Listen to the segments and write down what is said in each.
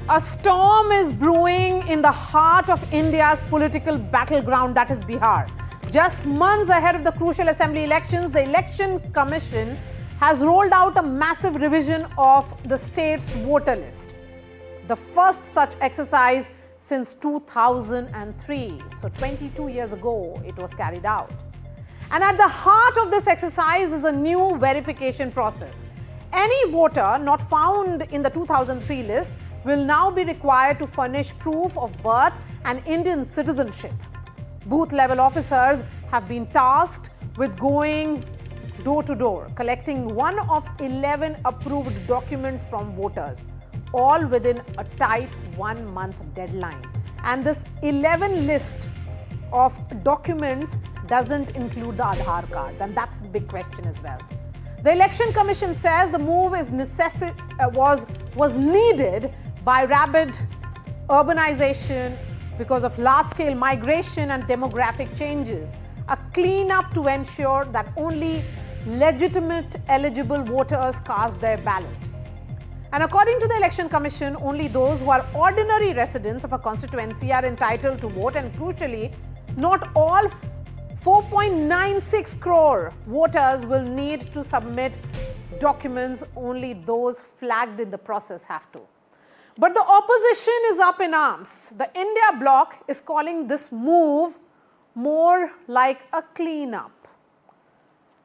A storm is brewing in the heart of India's political battleground, that is Bihar. Just months ahead of the crucial assembly elections, the Election Commission has rolled out a massive revision of the state's voter list. The first such exercise since 2003. So 22 years ago, it was carried out. And at the heart of this exercise is a new verification process. Any voter not found in the 2003 list will now be required to furnish proof of birth and Indian citizenship. Booth-level officers have been tasked with going door to door, collecting one of 11 approved documents from voters, all within a tight 1 month deadline. And this 11 list of documents doesn't include the Aadhaar cards, and that's the big question as well. The Election Commission says the move is was needed by rapid urbanisation because of large-scale migration and demographic changes. A clean-up to ensure that only legitimate eligible voters cast their ballot. And according to the Election Commission, only those who are ordinary residents of a constituency are entitled to vote, and crucially, not all 4.96 crore voters will need to submit documents, only those flagged in the process have to. But the opposition is up in arms. The India Bloc is calling this move more like a clean-up.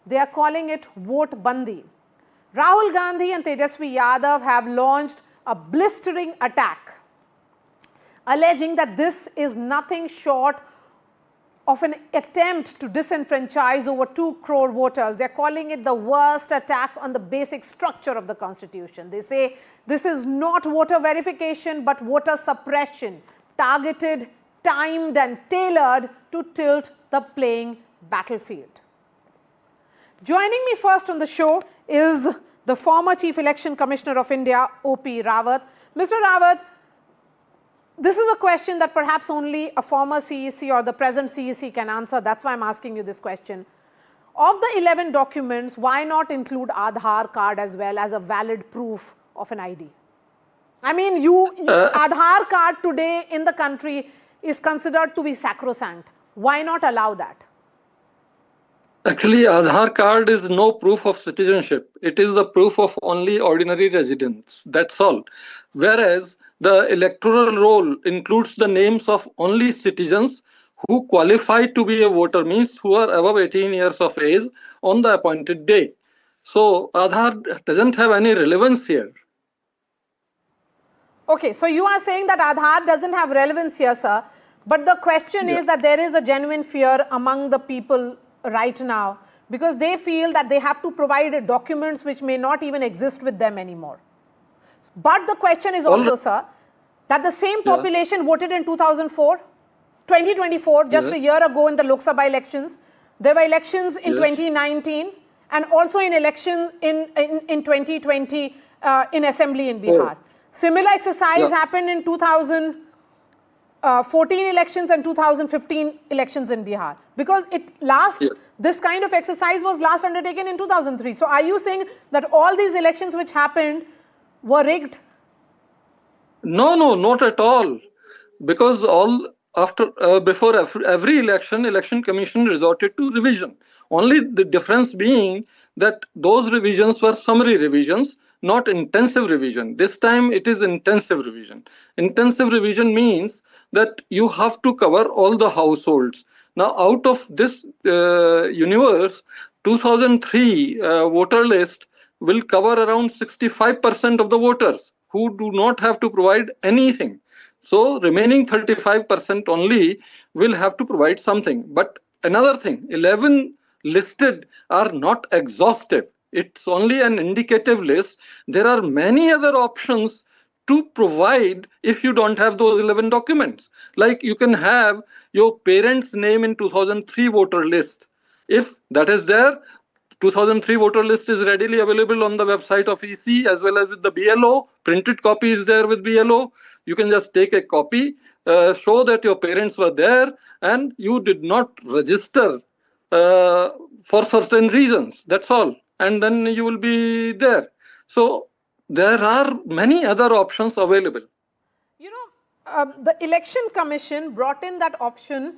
They are calling it Votebandi. Rahul Gandhi and Tejasvi Yadav have launched a blistering attack, alleging that this is nothing short of an attempt to disenfranchise over 2 crore voters. They're calling it the worst attack on the basic structure of the constitution. They say this is not voter verification but voter suppression, targeted, timed and tailored to tilt the playing battlefield. Joining me first on the show is the former Chief Election Commissioner of India, O.P. Rawat. Mr. Rawat, this is a question that perhaps only a former CEC or the present CEC can answer. That's why I'm asking you this question. Of the 11 documents, why not include Aadhaar card as well as a valid proof of an ID? I mean, Aadhaar card today in the country is considered to be sacrosanct. Why not allow that? Actually, Aadhaar card is no proof of citizenship. It is the proof of only ordinary residence. That's all. Whereas the electoral roll includes the names of only citizens who qualify to be a voter, means who are above 18 years of age on the appointed day. So Aadhaar doesn't have any relevance here. Okay, so you are saying that Aadhaar doesn't have relevance here, sir. But the question is that there is a genuine fear among the people right now because they feel that they have to provide documents which may not even exist with them anymore. But the question is also, sir, that the same population voted in 2024, just a year ago in the Lok Sabha elections. There were elections in 2019 and also in elections in 2020 in assembly in Bihar. Similar exercise happened in 2014 elections and 2015 elections in Bihar. Because this kind of exercise was last undertaken in 2003. So are you saying that all these elections which happened were rigged? No, not at all. Because before every election commission resorted to revision. Only the difference being that those revisions were summary revisions, not intensive revision. This time it is intensive revision. Intensive revision means that you have to cover all the households. Now, out of this universe, 2003 voter list will cover around 65% of the voters who do not have to provide anything. So, remaining 35% only will have to provide something. But another thing, 11 listed are not exhaustive. It's only an indicative list. There are many other options to provide if you don't have those 11 documents. Like you can have your parents' name in 2003 voter list. If that is there, 2003 voter list is readily available on the website of EC as well as with the BLO. Printed copy is there with BLO. You can just take a copy, show that your parents were there and you did not register for certain reasons. That's all. And then you will be there. So there are many other options available. The Election Commission brought in that option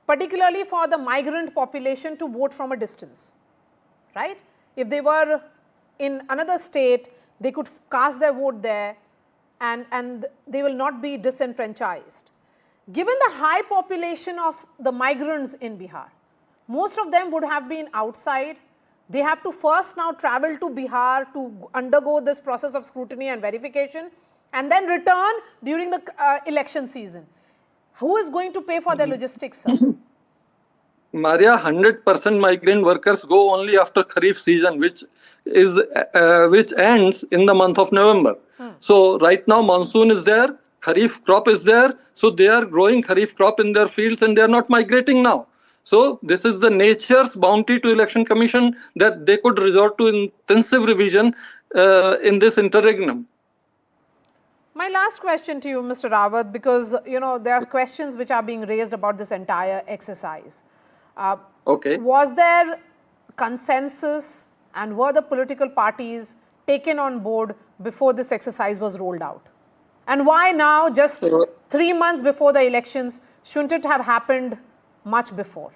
particularly for the migrant population to vote from a distance, right? If they were in another state, they could cast their vote there and they will not be disenfranchised. Given the high population of the migrants in Bihar, most of them would have been outside. They have to first now travel to Bihar to undergo this process of scrutiny and verification and then return during the election season. Who is going to pay for their logistics, sir? Maria, 100% migrant workers go only after Kharif season, which ends in the month of November. So right now monsoon is there, Kharif crop is there, so they are growing Kharif crop in their fields and they are not migrating now. So this is the nature's bounty to Election Commission that they could resort to intensive revision in this interregnum. My last question to you, Mr. Rawat, because there are questions which are being raised about this entire exercise. Okay. Was there consensus and were the political parties taken on board before this exercise was rolled out? And why now, just 3 months before the elections, shouldn't it have happened much before?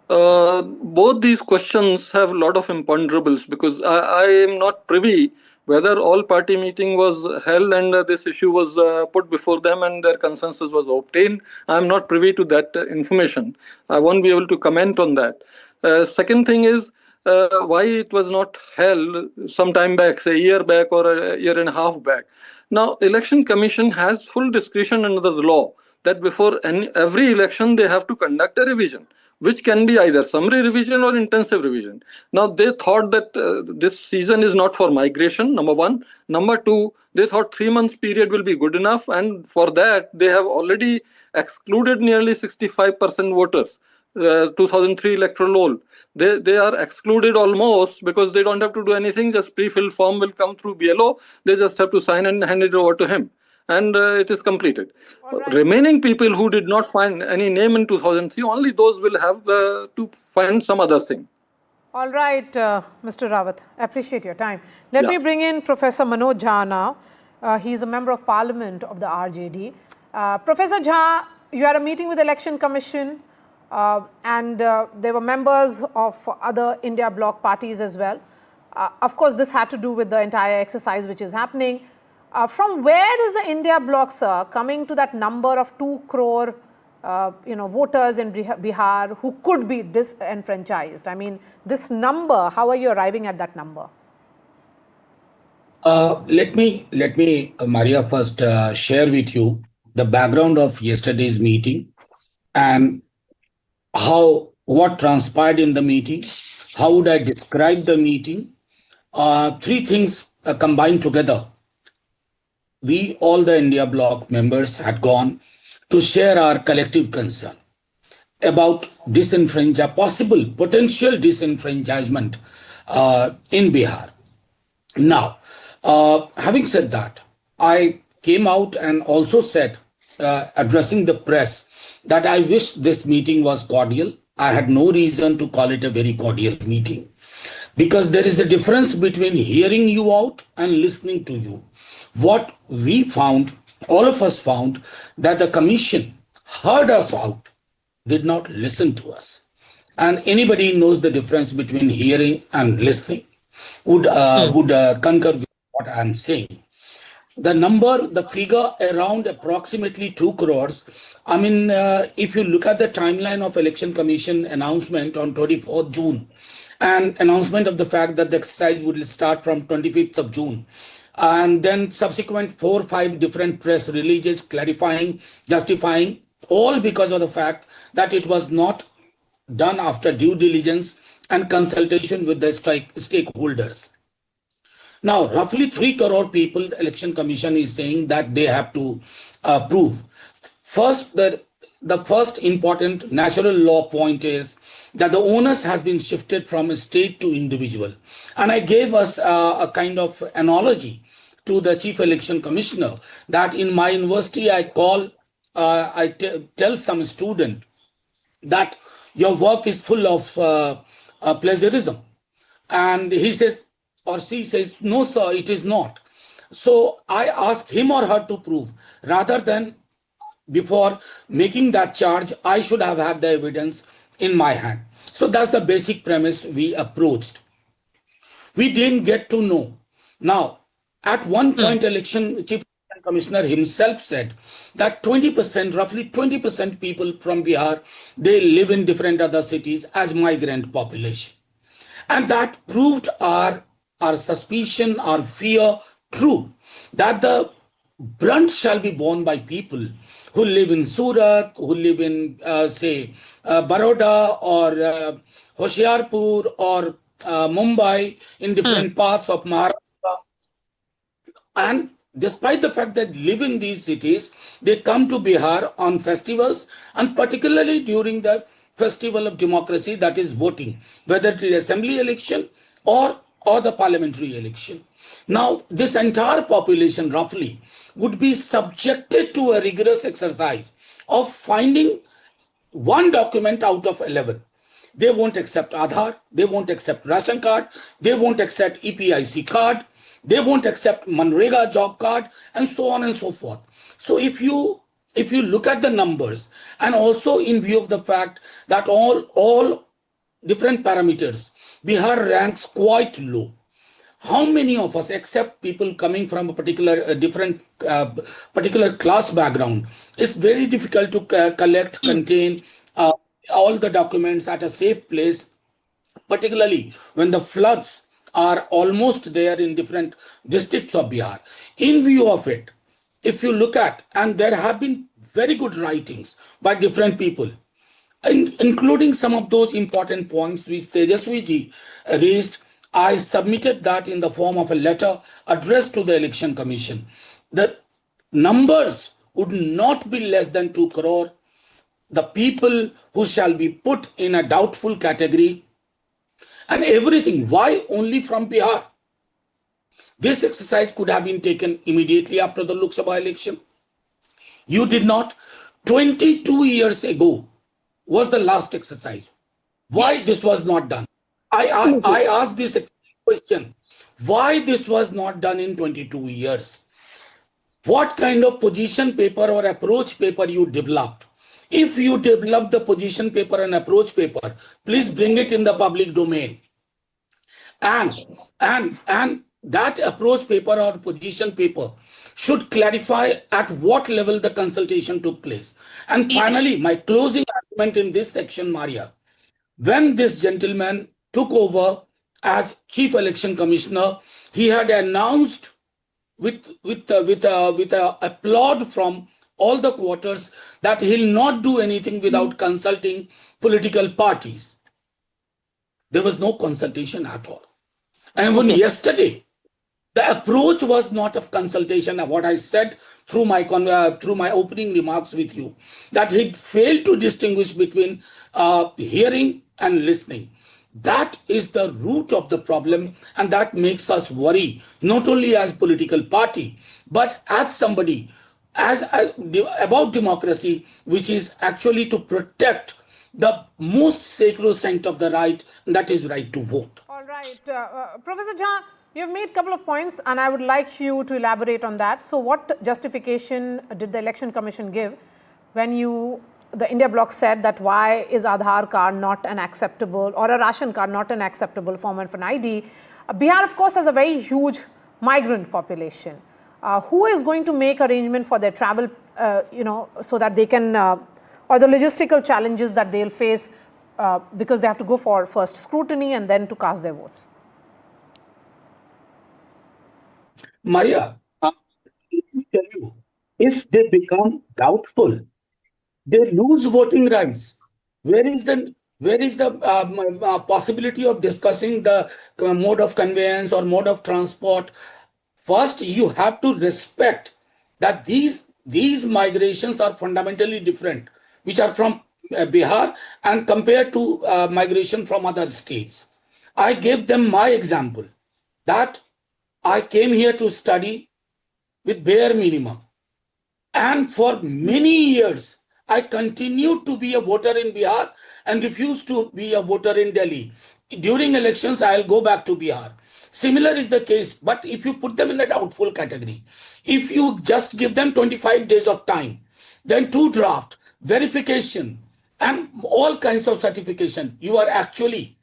Both these questions have a lot of imponderables because I am not privy whether all party meeting was held and this issue was put before them and their consensus was obtained. I am not privy to that information. I won't be able to comment on that. Second thing is why it was not held some time back, say a year back or a year and a half back. Now, Election Commission has full discretion under the law that before every election they have to conduct a revision, which can be either summary revision or intensive revision. Now, they thought that this season is not for migration, number one. Number two, they thought 3 months period will be good enough. And for that, they have already excluded nearly 65% voters, 2003 electoral roll. They are excluded almost because they don't have to do anything. Just pre-filled form will come through BLO. They just have to sign and hand it over to him. And it is completed. Right. Remaining people who did not find any name in 2003, only those will have to find some other thing. All right, Mr. Rawat, appreciate your time. Let me bring in Professor Manoj Jha now. He is a member of Parliament of the RJD. Professor Jha, you had a meeting with the Election Commission and there were members of other India Bloc parties as well. Of course, this had to do with the entire exercise which is happening. From where is the India Bloc, sir, coming to that number of 2 crore voters in Bihar who could be disenfranchised? I mean, this number, how are you arriving at that number? Let me, Maria, first share with you the background of yesterday's meeting and what transpired in the meeting. How would I describe the meeting? 3 things combined together. We, all the India Bloc members, had gone to share our collective concern about potential disenfranchisement in Bihar. Now, having said that, I came out and also said, addressing the press, that I wish this meeting was cordial. I had no reason to call it a very cordial meeting because there is a difference between hearing you out and listening to you. What we found, all of us found, that the commission heard us out, did not listen to us. And anybody knows the difference between hearing and listening would concur with what I'm saying. The figure around approximately 2 crores. I mean, if you look at the timeline of Election Commission announcement on 24th June and announcement of the fact that the exercise would start from 25th of June, and then subsequent 4 or 5 different press releases clarifying, justifying, all because of the fact that it was not done after due diligence and consultation with the stakeholders. Now, roughly 3 crore people, the Election Commission is saying that they have to prove. First, the first important natural law point is that the onus has been shifted from state to individual. And I gave us a kind of analogy to the Chief Election Commissioner that in my university I tell some student that your work is full of plagiarism. And he says, or she says, no, sir, it is not. So I asked him or her to prove, rather than before making that charge, I should have had the evidence in my hand. So that's the basic premise we approached. We didn't get to know. Now, at one point, Chief Election Commissioner himself said that 20%, roughly 20% people from Bihar, they live in different other cities as migrant population. And that proved our suspicion, our fear true, that the brunt shall be borne by people who live in Surat, who live in, Baroda or Hoshiarpur or Mumbai, in different parts of Maharashtra. And despite the fact that live in these cities, they come to Bihar on festivals, and particularly during the festival of democracy, that is voting, whether it is assembly election or the parliamentary election. Now, this entire population roughly would be subjected to a rigorous exercise of finding one document out of 11. They won't accept Aadhaar, they won't accept ration card, they won't accept EPIC card, they won't accept Manrega job card, and so on and so forth. So if you look at the numbers, and also in view of the fact that all different parameters, Bihar ranks quite low. How many of us, except people coming from a particular particular class background, it's very difficult to collect, contain all the documents at a safe place, particularly when the floods are almost there in different districts of Bihar. In view of it, if you look at, and there have been very good writings by different people, including some of those important points which Tejaswi ji raised, I submitted that in the form of a letter addressed to the Election Commission. The numbers would not be less than 2 crore. The people who shall be put in a doubtful category, and everything. Why only from Bihar? This exercise could have been taken immediately after the Lok Sabha election. You did not. 22 years ago was the last exercise. Why this was not done? I asked this question. Why this was not done in 22 years? What kind of position paper or approach paper you developed? If you develop the position paper and approach paper, please bring it in the public domain. And that approach paper or position paper should clarify at what level the consultation took place. And finally, my closing argument in this section, Maria, when this gentleman took over as Chief Election Commissioner, he had announced with applaud from all the quarters that he'll not do anything without consulting political parties. There was no consultation at all. And even yesterday, the approach was not of consultation. What I said through my opening remarks with you, that he failed to distinguish between hearing and listening. That is the root of the problem, and that makes us worry, not only as political party, but as somebody about democracy, which is actually to protect the most sacrosanct of the right, and that is right to vote. All right. Professor Jha, you've made a couple of points, and I would like you to elaborate on that. So what justification did the Election Commission give when the India Bloc said that why is Aadhaar card not an acceptable, or a ration card not an acceptable form of an ID? Bihar, of course, has a very huge migrant population. Who is going to make arrangement for their travel, so that they can, or the logistical challenges that they'll face because they have to go for first scrutiny and then to cast their votes? Maria, let me tell you, if they become doubtful, they lose voting rights. Where is the possibility of discussing the mode of conveyance or mode of transport? First, you have to respect that these migrations are fundamentally different, which are from Bihar, and compared to migration from other states. I gave them my example that I came here to study with bare minimum, and for many years I continued to be a voter in Bihar and refused to be a voter in Delhi. During elections, I'll go back to Bihar. Similar is the case, but if you put them in the doubtful category, if you just give them 25 days of time, then to draft, verification, and all kinds of certification, you are actually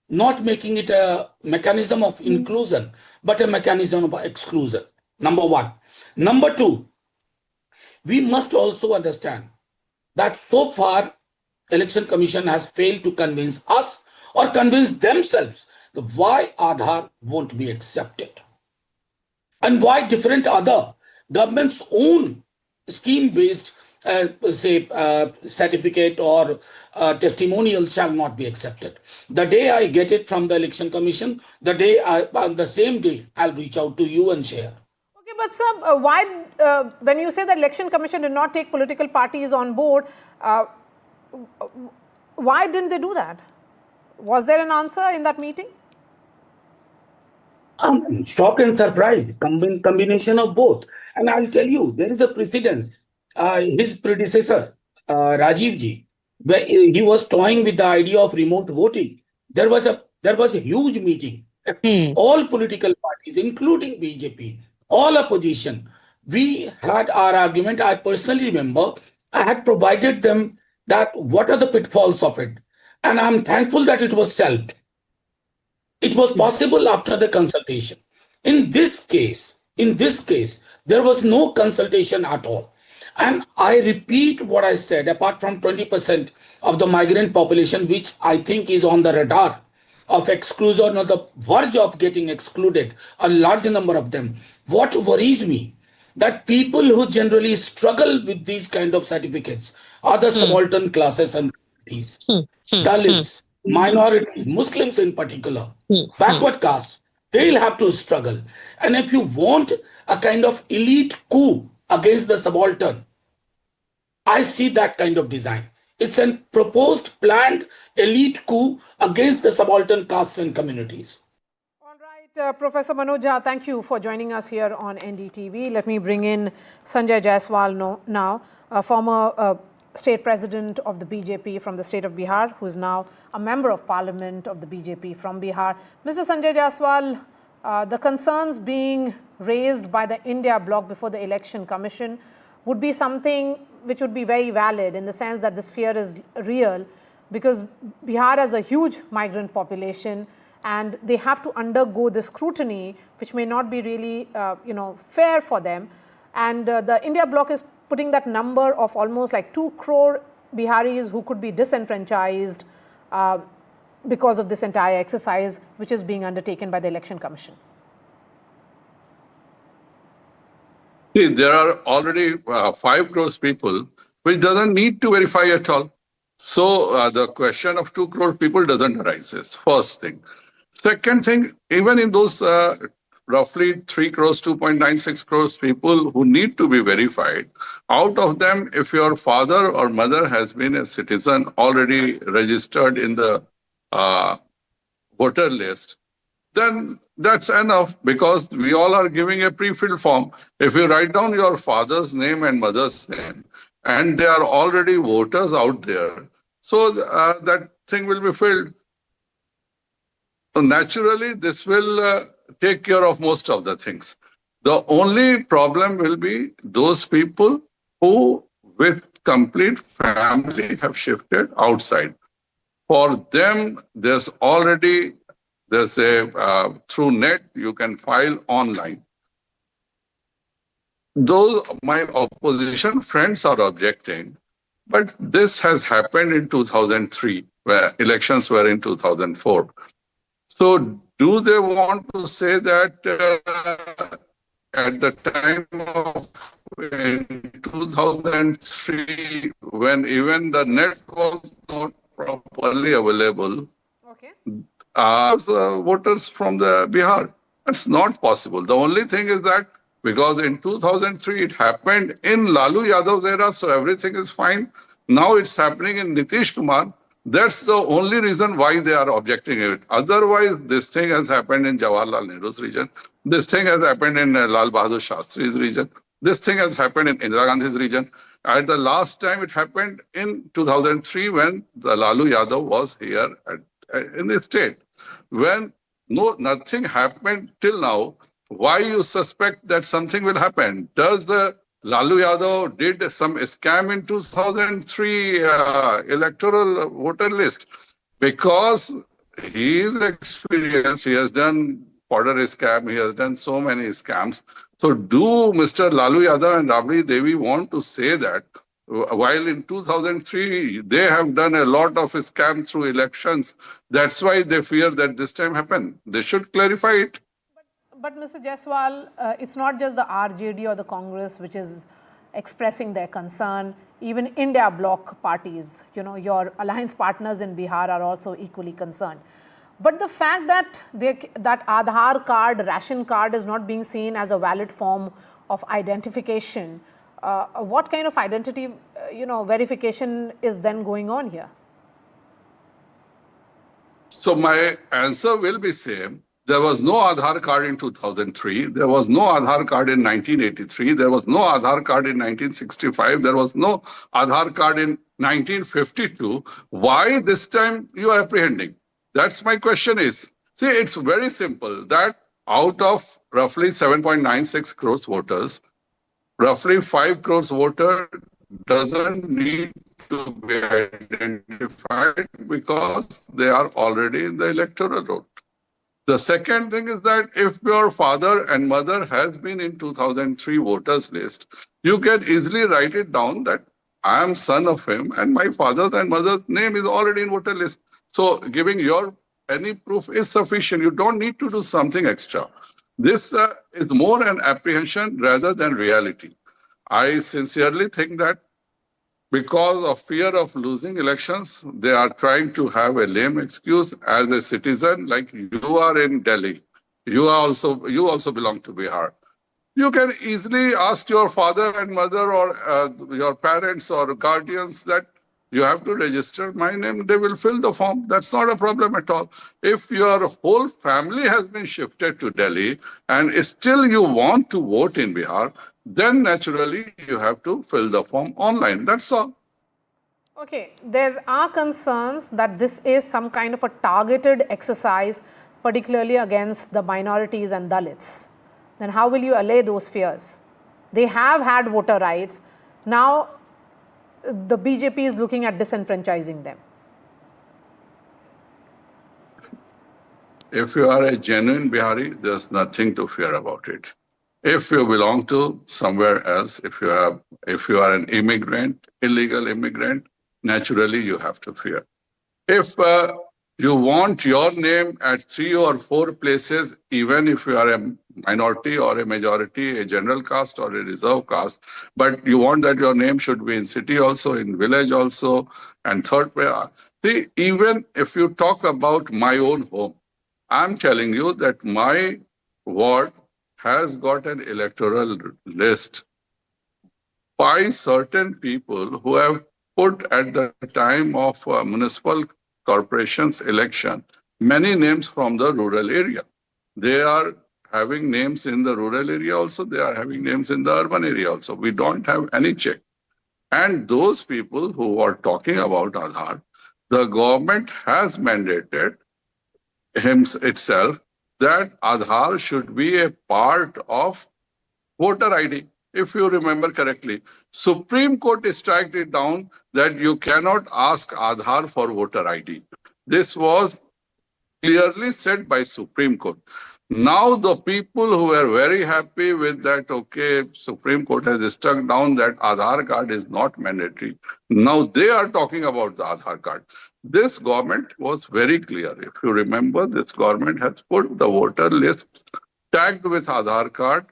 not making it a mechanism of inclusion, but a mechanism of exclusion. Number one. Number two, we must also understand that so far, Election Commission has failed to convince us or convince themselves why Aadhaar won't be accepted and why different other government's own scheme-based, certificate or testimonial shall not be accepted. The day I get it from the Election Commission, the same day I'll reach out to you and share. Okay, but sir, why, when you say the Election Commission did not take political parties on board, why didn't they do that? Was there an answer in that meeting? Shock and surprise, combination of both. And I'll tell you, there is a precedence. His predecessor, Rajiv ji, where he was toying with the idea of remote voting. There was a huge meeting. All political parties, including BJP, all opposition, we had our argument. I personally remember I had provided them that what are the pitfalls of it. And I'm thankful that it was solved. It was possible after the consultation. In this case, there was no consultation at all. And I repeat what I said, apart from 20% of the migrant population, which I think is on the radar of exclusion or the verge of getting excluded, a large number of them. What worries me, that people who generally struggle with these kind of certificates are the subaltern classes and communities, Dalits, minorities, Muslims in particular, backward caste, they'll have to struggle. And if you want a kind of elite coup against the subaltern, I see that kind of design. It's a proposed, planned elite coup against the subaltern castes and communities. All right, Professor Manoj Jha, thank you for joining us here on NDTV. Let me bring in Sanjay Jaiswal now, a former state president of the BJP from the state of Bihar, who is now a member of parliament of the BJP from Bihar. Mr. Sanjay Jaiswal, the concerns being raised by the India Bloc before the Election Commission would be something which would be very valid in the sense that this fear is real, because Bihar has a huge migrant population and they have to undergo the scrutiny, which may not be really fair for them. And the India Bloc is putting that number of almost like 2 crore Biharis who could be disenfranchised because of this entire exercise which is being undertaken by the Election Commission. See, there are already 5 crores people, which doesn't need to verify at all. So the question of 2 crore people doesn't arise, is first thing. Second thing, even in those roughly 3 crores, 2.96 crores people who need to be verified, out of them, if your father or mother has been a citizen already registered in the voter list, then that's enough, because we all are giving a pre-filled form. If you write down your father's name and mother's name, and they are already voters out there, so that thing will be filled. So naturally, this will take care of most of the things. The only problem will be those people who with complete family have shifted outside. For them, there's a through net, you can file online. Though my opposition friends are objecting, but this has happened in 2003, where elections were in 2004. So do they want to say that at the time of in 2003, when even the net was not properly available, Okay. as voters from the Bihar? That's not possible. The only thing is that because in 2003 it happened in Lalu Yadav's era, so everything is fine. Now it's happening in Nitish Kumar. That's the only reason why they are objecting it. Otherwise, this thing has happened in Jawaharlal Nehru's region. This thing has happened in Lal Bahadur Shastri's region. This thing has happened in Indira Gandhi's region. At the last time it happened in 2003 when the Lalu Yadav was here in the state. When No, nothing happened till now. Why you suspect that something will happen? Does the Lalu Yadav did some scam in 2003 electoral voter list? Because he is experienced, he has done border scam, he has done so many scams. So do Mr. Lalu Yadav and Rabri Devi want to say that while in 2003 they have done a lot of scam through elections? That's why they fear that this time happen. They should clarify it. But Mr. Jaiswal, it's not just the RJD or the Congress which is expressing their concern. Even India Bloc parties, your alliance partners in Bihar are also equally concerned. But the fact that that Aadhaar card, ration card is not being seen as a valid form of identification, what kind of identity, verification is then going on here? So my answer will be same. There was no Aadhaar card in 2003. There was no Aadhaar card in 1983. There was no Aadhaar card in 1965. There was no Aadhaar card in 1952. Why this time you are apprehending? That's my question is. See, it's very simple that out of roughly 7.96 crores voters, roughly 5 crores voter doesn't need to be identified because they are already in the electoral roll. The second thing is that if your father and mother has been in 2003 voters list, you can easily write it down that I am son of him and my father's and mother's name is already in voter list. So giving your any proof is sufficient. You don't need to do something extra. This is more an apprehension rather than reality. I sincerely think that because of fear of losing elections, they are trying to have a lame excuse as a citizen, like you are in Delhi. You also belong to Bihar. You can easily ask your father and mother or your parents or guardians that you have to register my name. They will fill the form. That's not a problem at all. If your whole family has been shifted to Delhi and still you want to vote in Bihar, then naturally you have to fill the form online. That's all. Okay, there are concerns that this is some kind of a targeted exercise, particularly against the minorities and Dalits. Then how will you allay those fears? They have had voter rights. Now the BJP is looking at disenfranchising them. If you are a genuine Bihari, there's nothing to fear about it. If you belong to somewhere else, if you are an immigrant, illegal immigrant, naturally you have to fear. If you want your name at 3 or 4 places, even if you are a minority or a majority, a general caste or a reserve caste, but you want that your name should be in city also, in village also, and third way. See, even if you talk about my own home, I'm telling you that my ward has got an electoral list by certain people who have put at the time of municipal corporations election many names from the rural area. They are having names in the rural area also, they are having names in the urban area also. We don't have any check. And those people who are talking about Aadhaar, the government has mandated itself that Aadhaar should be a part of voter ID. If you remember correctly, Supreme Court struck it down that you cannot ask Aadhaar for voter ID. This was clearly said by Supreme Court. Now the people who were very happy with that, okay, Supreme Court has struck down that Aadhaar card is not mandatory. Now they are talking about the Aadhaar card. This government was very clear. If you remember, this government has put the voter lists tagged with Aadhaar card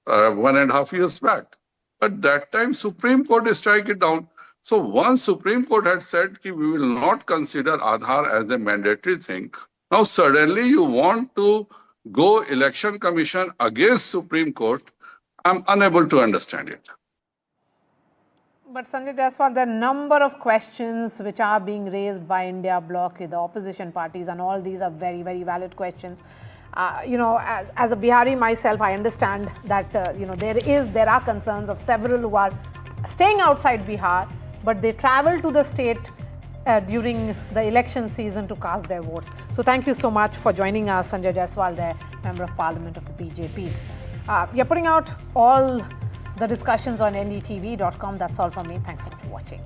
1.5 years back. But that time Supreme Court struck it down. So once Supreme Court had said that we will not consider Aadhaar as a mandatory thing, now suddenly you want to go Election Commission against Supreme Court. I'm unable to understand it. But Sanjay Jaiswal, there are a number of questions which are being raised by India Bloc, the opposition parties, and all these are very, very valid questions. As a Bihari myself, I understand that there are concerns of several who are staying outside Bihar, but they travel to the state during the election season to cast their votes. So thank you so much for joining us, Sanjay Jaiswal there, Member of Parliament of the BJP. We are putting out all the discussions on NDTV.com. That's all from me. Thanks so much for watching.